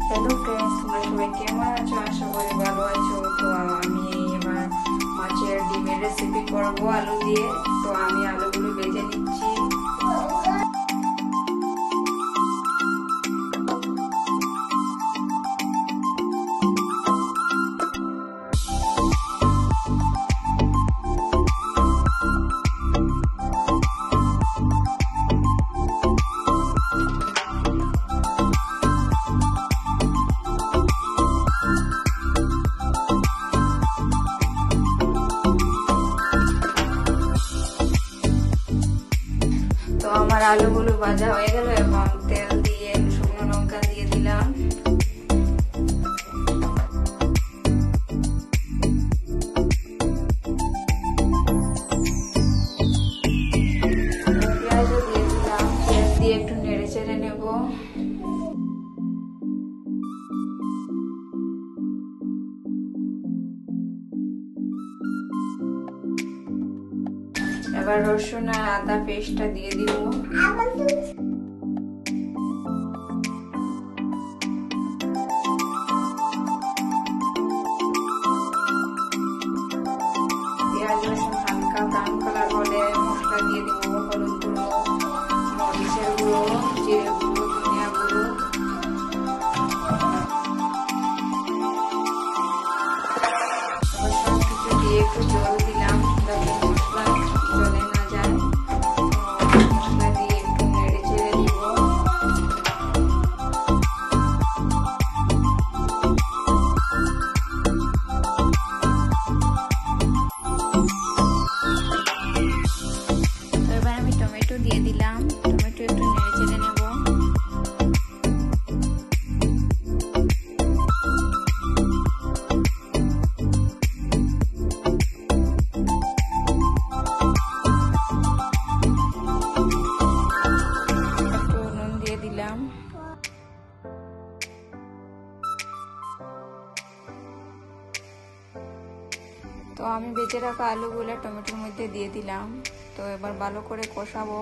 Hello friends, তোমরা সবাই কেমন আছো? আশা করি ভালো আছো। তো আমি এবার মাছের ডিমের রেসিপি করব আলু দিয়ে। তো আমি আলুগুলো ভেজে নিচ্ছি। তো আমার আলুগুলো ভাজা হয়ে গেল এবং তেল দিয়ে শুকনো লঙ্কা দিয়ে দিলাম। পেঁয়াজও দিয়ে দিলাম। পেঁয়াজ দিয়ে একটু নেড়ে চেড়ে নেব। এবার রসুন আর আদা পেস্টটা দিয়ে দিব। পেঁয়াজ রসুন হালকা ব্রাউন কালার হলে মশলা দিয়ে দিব। হলুদ গুঁড়ো, মরিচের গুঁড়ো, জিরে গুঁড়ো, ধনিয়া গুঁড়ো। এবার সব কিছু দিয়ে একটু জল দিলাম যাতে মশলা জলে না যায়। মশলা দিয়ে একটু নেড়ে চেড়ে দিব। এবার আমি টমেটো দিয়ে দিলাম। টমেটো একটু নেড়ে চেড়ে নেব। একটু নুন দিয়ে দিলাম। তো আমি বেঁচে রাখা আলুগুলো টমেটোর মধ্যে দিয়ে দিলাম। তো এবার ভালো করে কষাবো।